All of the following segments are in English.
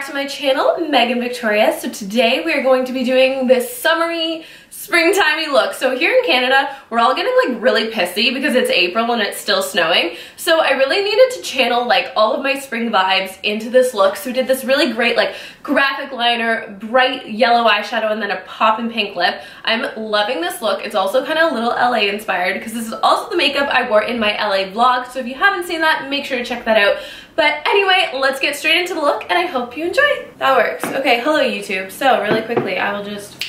to my channel, Meghan Victoria. So today we are going to be doing this summery, springtimey look. So here in Canada, we're all getting like really pissy because it's April and it's still snowing. So I really needed to channel like all of my spring vibes into this look. So we did this really great like graphic liner, bright yellow eyeshadow, and then a poppin' pink lip. I'm loving this look. It's also kind of a little LA inspired because this is also the makeup I wore in my LA vlog. So if you haven't seen that, make sure to check that out. But anyway, let's get straight into the look and I hope you enjoy. That works. Okay, hello YouTube. So really quickly, I will just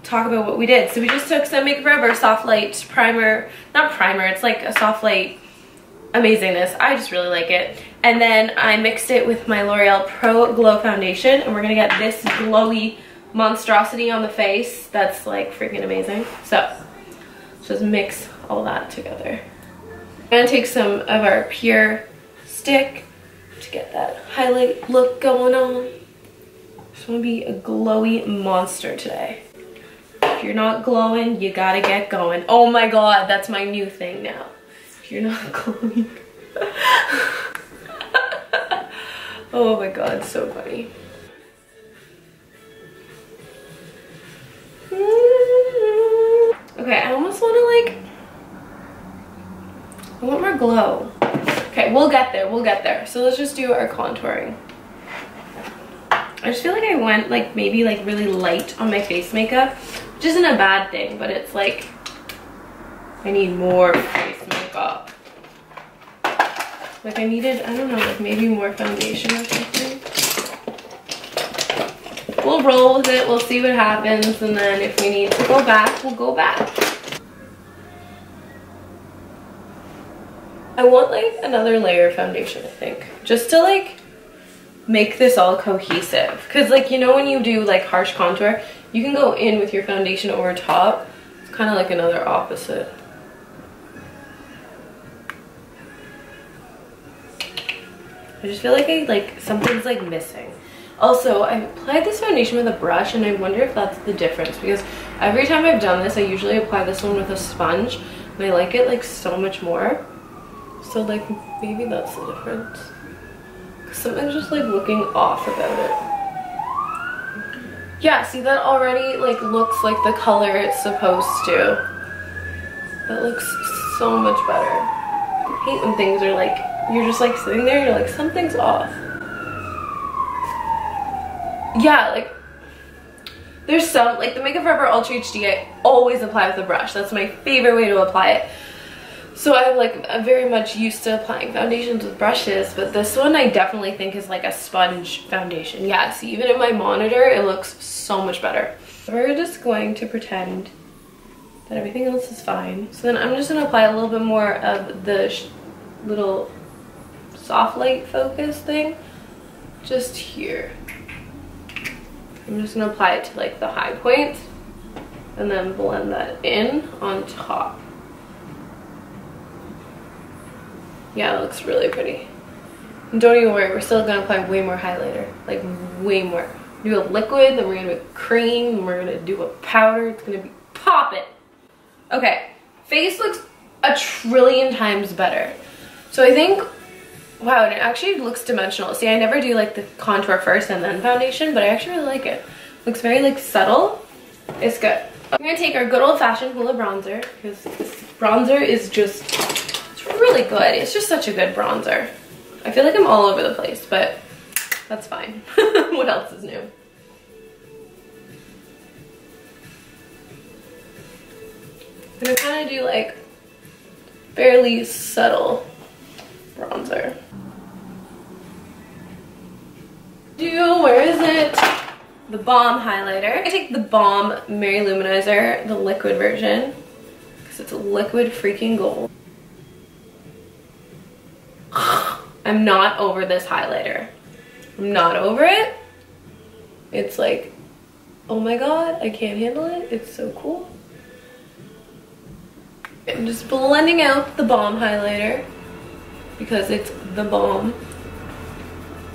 talk about what we did. So we just took some Makeup Forever Soft Light Primer, not primer, it's like a Soft Light Amazingness. I just really like it. And then I mixed it with my L'Oreal Pro Glow Foundation and we're gonna get this glowy monstrosity on the face that's like freaking amazing. So let's just mix all that together. I'm gonna take some of our Pure stick to get that highlight look going on. Just want to be a glowy monster today. If you're not glowing, you gotta get going. Oh my god, that's my new thing now. If you're not glowing. Oh my god, so funny. Okay, I almost want to like, I want more glow. Okay, we'll get there, we'll get there. So let's just do our contouring. I just feel like I went like maybe like really light on my face makeup, which isn't a bad thing, but it's like I need more face makeup. Like I needed, I don't know, like maybe more foundation or something. We'll roll with it, we'll see what happens, and then if we need to go back, we'll go back. I want like another layer of foundation, I think, just to like make this all cohesive. Because like, you know, when you do like harsh contour, you can go in with your foundation over top. It's kind of like another opposite. I just feel like something's like missing. Also, I applied this foundation with a brush and I wonder if that's the difference, because every time I've done this, I usually apply this one with a sponge and I like it like so much more. So like maybe that's the difference. Cause something's just like looking off about it. Yeah, see, that already like looks like the color it's supposed to. That looks so much better. I hate when things are like, you're just like sitting there, you're like, something's off. Yeah, like there's some, like the Makeup Forever Ultra HD I always apply with a brush. That's my favorite way to apply it. So I'm very much used to applying foundations with brushes, but this one I definitely think is like a sponge foundation. Yeah, see, even in my monitor, it looks so much better. We're just going to pretend that everything else is fine. So then I'm just gonna apply a little bit more of the little soft light focus thing, just here. I'm just gonna apply it to like the high point and then blend that in on top. Yeah, it looks really pretty. And don't even worry, we're still gonna apply way more highlighter, like way more. Do a liquid, then we're gonna do a cream, then we're gonna do a powder. It's gonna be poppin'. Okay, face looks a trillion times better. So I think, wow, and it actually looks dimensional. See, I never do like the contour first and then foundation, but I actually really like it. Looks very like subtle. It's good. I'm gonna take our good old fashioned Hoola bronzer, because this bronzer is just, it's really good. It's just such a good bronzer. I feel like I'm all over the place, but that's fine. What else is new? I'm gonna kind of do like fairly subtle bronzer. Where is it? The Balm highlighter. I take the Balm Mary Luminizer, the liquid version, because it's a liquid freaking gold. I'm not over this highlighter. I'm not over it. It's like, oh my god, I can't handle it. It's so cool. I'm just blending out the Balm highlighter because it's the Balm.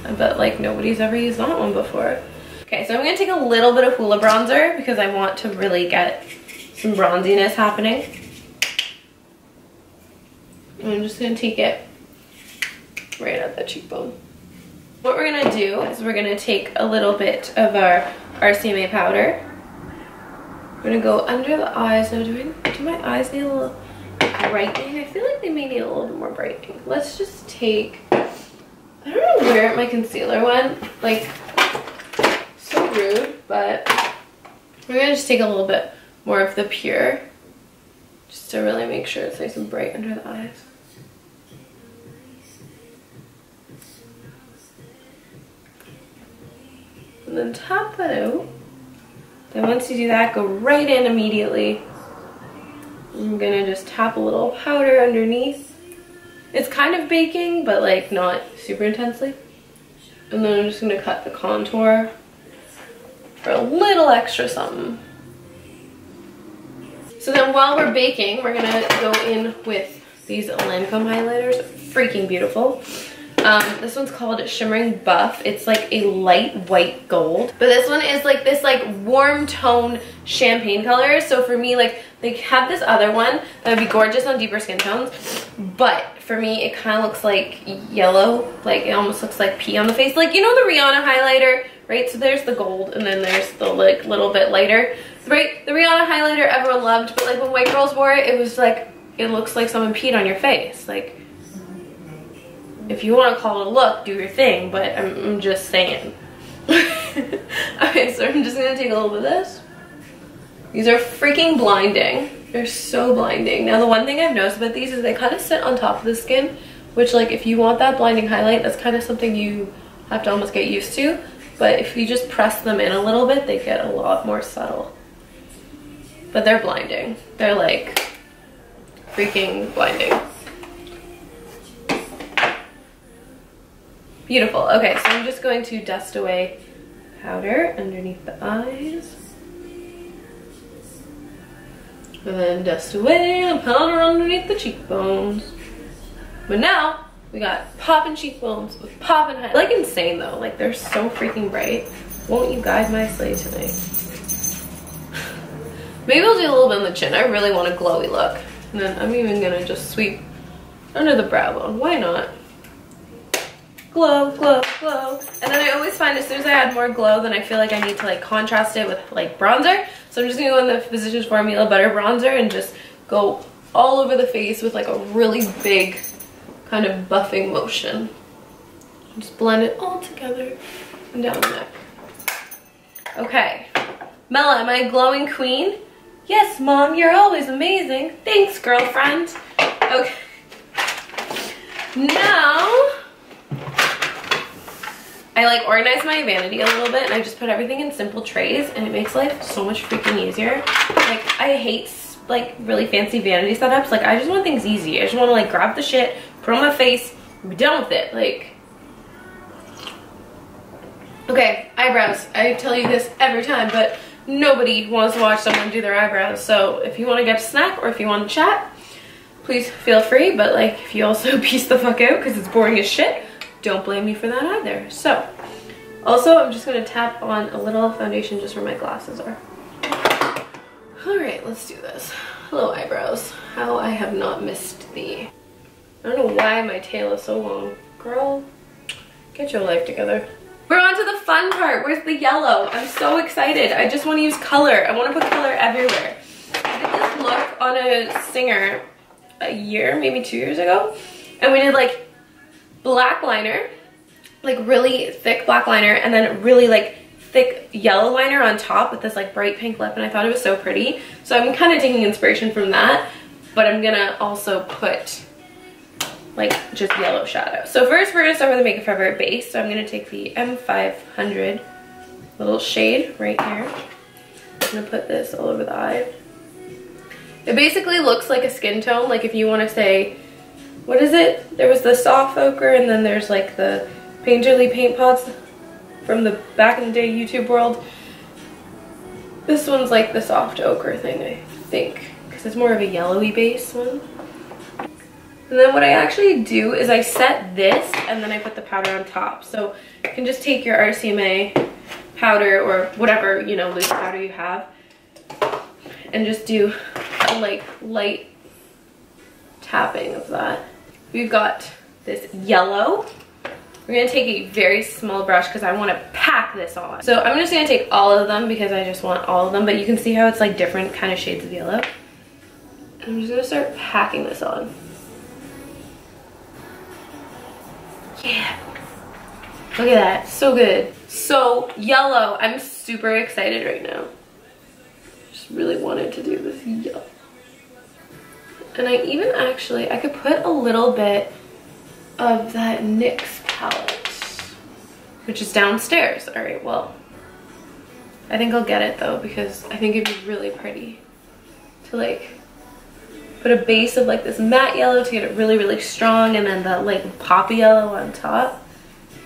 I bet like nobody's ever used that one before. Okay, so I'm gonna take a little bit of Hoola bronzer because I want to really get some bronziness happening. And I'm just gonna take it right at the cheekbone. What we're gonna do is we're gonna take a little bit of our RCMA powder. We're gonna go under the eyes. Now, do my eyes need a little brightening? I feel like they may need a little bit more brightening. Let's just take, I don't know where my concealer went. Like, so rude, but we're gonna just take a little bit more of the Pure, just to really make sure it's nice and bright under the eyes. And then tap that out. Then once you do that, go right in immediately. I'm gonna just tap a little powder underneath. It's kind of baking, but like not super intensely. And then I'm just gonna cut the contour for a little extra something. So then while we're baking, we're gonna go in with these Lancome highlighters. Freaking beautiful. This one's called Shimmering Buff. It's like a light white gold. But this one is like this like warm tone champagne color. So for me, like they have this other one that would be gorgeous on deeper skin tones. But for me, it kind of looks like yellow. Like it almost looks like pea on the face. Like, you know the Rihanna highlighter, right? So there's the gold and then there's the like little bit lighter. Right? The Rihanna highlighter everyone loved. But like when white girls wore it, it was like, it looks like someone peed on your face. Like, if you want to call it a look, do your thing, but I'm just saying. Okay, so I'm just going to take a little bit of this. These are freaking blinding. They're so blinding. Now, the one thing I've noticed about these is they kind of sit on top of the skin, which, like, if you want that blinding highlight, that's kind of something you have to almost get used to. But if you just press them in a little bit, they get a lot more subtle. But they're blinding. They're, like, freaking blinding. Beautiful. Okay, so I'm just going to dust away powder underneath the eyes. And then dust away the powder underneath the cheekbones. But now, we got poppin' cheekbones with poppin' highlight. Like insane though, like they're so freaking bright. Won't you guide my sleigh tonight? Maybe I'll do a little bit on the chin. I really want a glowy look. And then I'm even gonna just sweep under the brow bone. Why not? Glow, glow, glow. And then I always find as soon as I add more glow, then I feel like I need to like contrast it with like bronzer. So I'm just gonna go in the Physcians Formula Butter Bronzer and just go all over the face with like a really big kind of buffing motion. Just blend it all together and down the neck. Okay. Mella, am I a glowing queen? Yes, Mom, you're always amazing. Thanks, girlfriend. Okay. Now, I like organize my vanity a little bit and I just put everything in simple trays and it makes life so much freaking easier. Like, I hate like really fancy vanity setups. Like, I just want things easy. I just want to like grab the shit, put it on my face, and be done with it. Like, okay, eyebrows. I tell you this every time, but nobody wants to watch someone do their eyebrows. So if you want to get a snack or if you want to chat, please feel free. But like, if you also piece the fuck out because it's boring as shit, don't blame me for that either. So, also, I'm just going to tap on a little foundation just where my glasses are. Alright, let's do this. Hello, eyebrows. How I have not missed thee. I don't know why my tail is so long. Girl, get your life together. We're on to the fun part. Where's the yellow? I'm so excited. I just want to use color. I want to put color everywhere. I did this look on a singer a year, maybe 2 years ago. And we did like black liner, like really thick black liner, and then really like thick yellow liner on top with this like bright pink lip, and I thought it was so pretty. So I'm kind of taking inspiration from that, but I'm gonna also put like just yellow shadow. So first we're gonna start with the Makeup Forever base. So I'm gonna take the M500 little shade right here. I'm gonna put this all over the eye. It basically looks like a skin tone, like if you want to say, what is it? There was the soft ochre and then there's like the painterly paint pots from the back in the day YouTube world. This one's like the soft ochre thing, I think, because it's more of a yellowy base one. And then what I actually do is I set this and then I put the powder on top. So you can just take your RCMA powder or whatever, you know, loose powder you have and just do a like light tapping of that. We've got this yellow We're gonna take a very small brush because I want to pack this on. So I'm just gonna take all of them because I just want all of them, but you can see how it's like different kind of shades of yellow. And I'm just gonna start packing this on. Yeah. Look at that, so good. So yellow, I'm super excited right now. Just really wanted to do this yellow. And I even actually, I could put a little bit of that NYX palette, which is downstairs. All right, well, I think I'll get it though, because I think it'd be really pretty to like put a base of like this matte yellow to get it really, really strong, and then that like poppy yellow on top.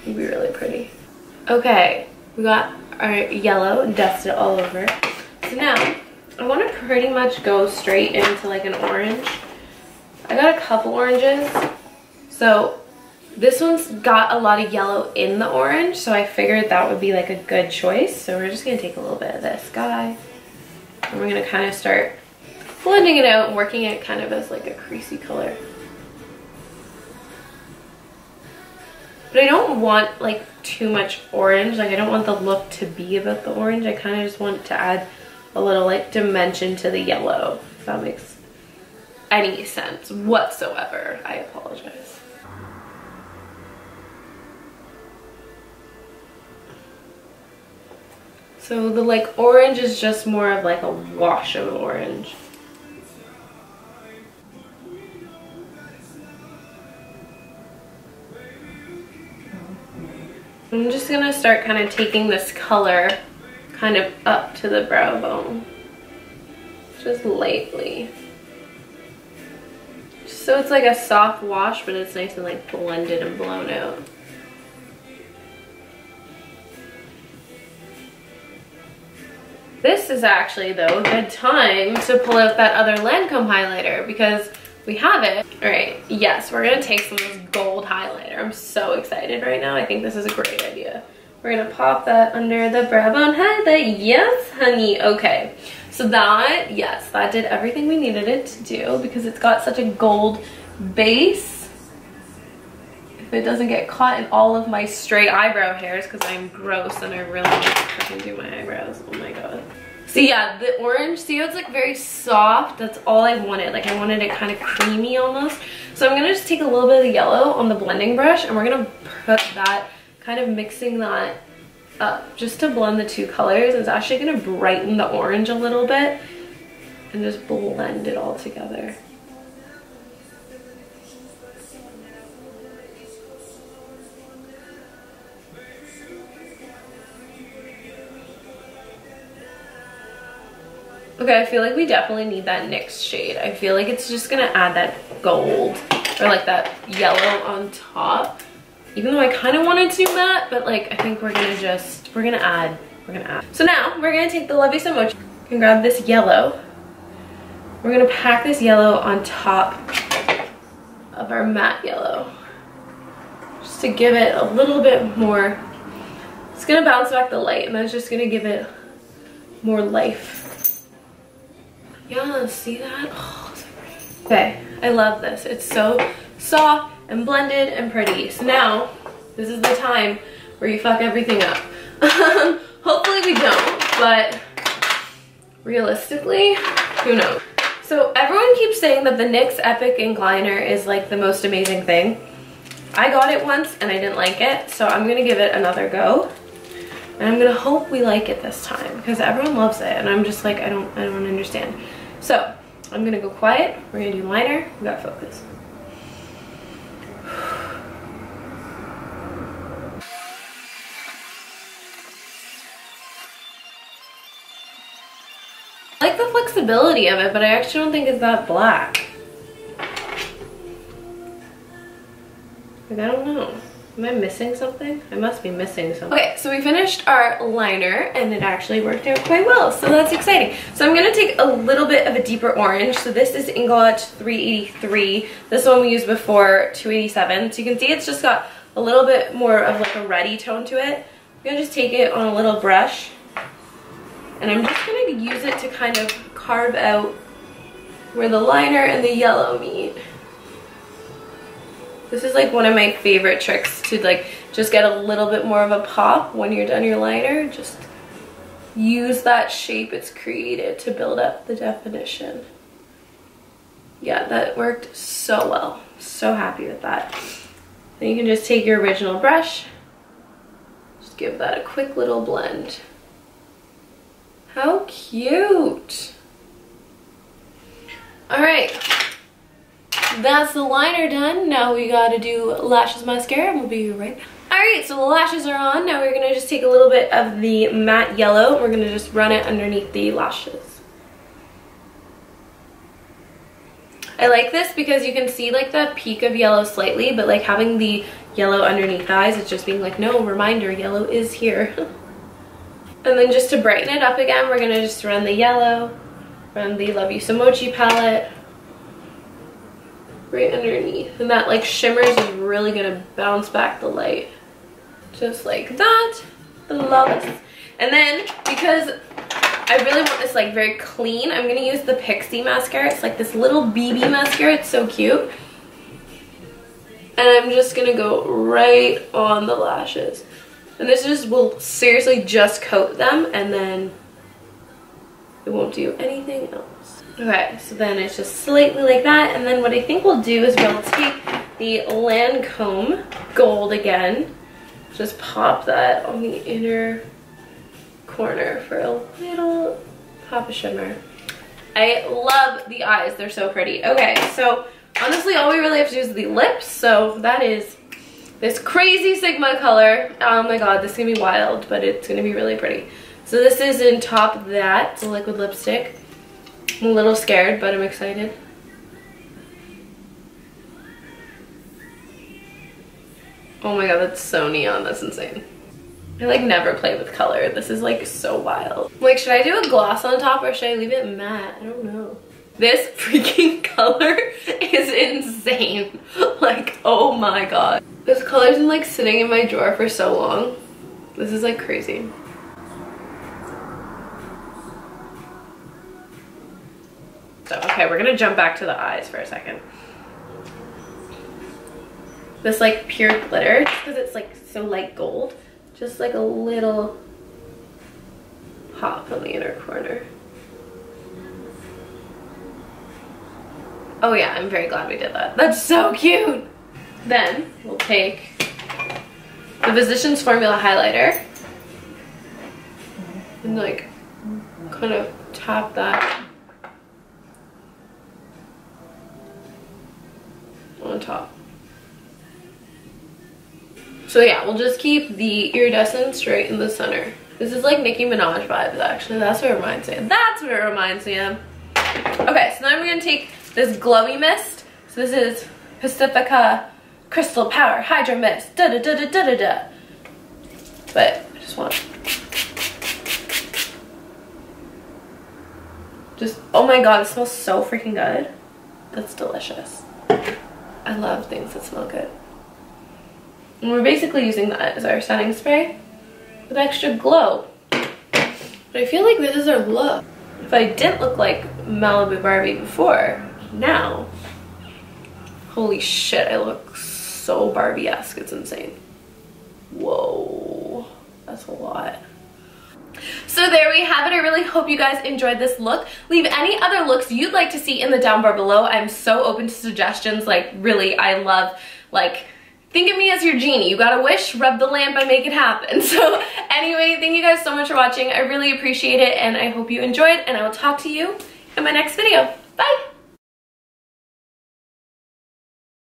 It'd be really pretty. Okay, we got our yellow dusted all over. So now I want to pretty much go straight into like an orange. I got a couple oranges. So this one's got a lot of yellow in the orange, so I figured that would be like a good choice. So we're just gonna take a little bit of this guy, and we're gonna kind of start blending it out and working it kind of as like a creasy color. But I don't want like too much orange. Like I don't want the look to be about the orange. I kind of just want to add a little like dimension to the yellow, if that makes any sense whatsoever. I apologize. So the like orange is just more of like a wash of orange. I'm just gonna start kind of taking this color kind of up to the brow bone, just lightly. Just so it's like a soft wash, but it's nice and like blended and blown out. This is actually though a good time to pull out that other Lancome highlighter because we have it. All right, yes, we're gonna take some of this gold highlighter. I'm so excited right now. I think this is a great idea. We're gonna pop that under the brow bone highlight. Yes, honey. Okay, so that, yes, that did everything we needed it to do because it's got such a gold base. If it doesn't get caught in all of my stray eyebrow hairs, because I'm gross and I really need to freaking do my eyebrows. Oh my god. So yeah, the orange, see how it's like very soft? That's all I wanted. Like I wanted it kind of creamy almost. So I'm gonna just take a little bit of the yellow on the blending brush and we're gonna put that, kind of mixing that up just to blend the two colors. It's actually gonna brighten the orange a little bit and just blend it all together. Okay, I feel like we definitely need that NYX shade. I feel like it's just gonna add that gold or like that yellow on top. Even though I kind of wanted to do that, but like I think we're gonna add. So now we're gonna take the Love You So Mochi and grab this yellow. We're gonna pack this yellow on top of our matte yellow. Just to give it a little bit more. It's gonna bounce back the light and that's just gonna give it more life. Yeah, see that? Oh, so pretty. Okay, I love this. It's so soft and blended and pretty. So now, this is the time where you fuck everything up. Hopefully we don't, but realistically, who knows? So everyone keeps saying that the NYX Epic Ink Liner is like the most amazing thing. I got it once and I didn't like it, so I'm gonna give it another go. And I'm gonna hope we like it this time because everyone loves it and I'm just like, I don't understand. So I'm gonna go quiet. We're gonna do liner. We gotta focus. I like the flexibility of it, but I actually don't think it's that black. Like, I don't know. Am I missing something? I must be missing something. Okay, so we finished our liner and it actually worked out quite well, so that's exciting. So I'm gonna take a little bit of a deeper orange. So this is Inglot 383. This one we used before, 287. So you can see it's just got a little bit more of like a reddy tone to it. I'm gonna just take it on a little brush and I'm just gonna use it to kind of carve out where the liner and the yellow meet. This is like one of my favorite tricks to like just get a little bit more of a pop when you're done your liner. Just use that shape it's created to build up the definition. Yeah, that worked so well. So happy with that. Then you can just take your original brush, just give that a quick little blend. How cute! Alright, that's the liner done. Now we gotta do lashes mascara and we'll be right back. Alright, so the lashes are on. Now we're gonna just take a little bit of the matte yellow. We're gonna just run it underneath the lashes. I like this because you can see like the peak of yellow slightly, but like having the yellow underneath the eyes, it's just being like, no, reminder, yellow is here. And then just to brighten it up again, we're gonna just run the yellow, run the Love You So Mochi palette right underneath. And that like shimmers is really gonna bounce back the light. Just like that. I love it. And then because I really want this like very clean, I'm gonna use the Pixie Mascara. It's like this little BB mascara. It's so cute. And I'm just gonna go right on the lashes. And this just will seriously just coat them and then it won't do anything else. Okay, so then it's just slightly like that. And then what I think we'll do is we'll take the Lancome Gold again. Just pop that on the inner corner for a little pop of shimmer. I love the eyes. They're so pretty. Okay, so honestly, all we really have to do is the lips. So that is this crazy Sigma color. Oh my god, this is gonna be wild, but it's gonna be really pretty. So this is in Top of That. It's a liquid lipstick. I'm a little scared, but I'm excited. Oh my god, that's so neon. That's insane. I like never play with color. This is like so wild. Like, should I do a gloss on top or should I leave it matte? I don't know. This freaking color is insane. Like, oh my god. This color's been like sitting in my drawer for so long. This is like crazy. So, okay, we're gonna jump back to the eyes for a second. This like pure glitter, because it's like so light gold. Just like a little pop on the inner corner. Oh yeah, I'm very glad we did that. That's so cute. Then we'll take the Physcians Formula highlighter and like kind of tap that on top. So yeah, we'll just keep the iridescence right in the center. This is like Nicki Minaj vibes actually. That's what it reminds me of. That's what it reminds me of. Okay, so then we're gonna take this glowy mist. So this is Pacifica Crystal Power Hydro Mist. Da da da da da da da. But I just want oh my god, it smells so freaking good. That's delicious. I love things that smell good. And we're basically using that as our setting spray with extra glow. But I feel like this is our look. If I didn't look like Malibu Barbie before, now, holy shit, I look so Barbie-esque. It's insane. Whoa, that's a lot. So there we have it. I really hope you guys enjoyed this look. Leave any other looks you'd like to see in the down bar below. I'm so open to suggestions. Like, really, I love, like, think of me as your genie. You got a wish, rub the lamp and make it happen. So anyway, thank you guys so much for watching. I really appreciate it and I hope you enjoyed and I will talk to you in my next video. Bye!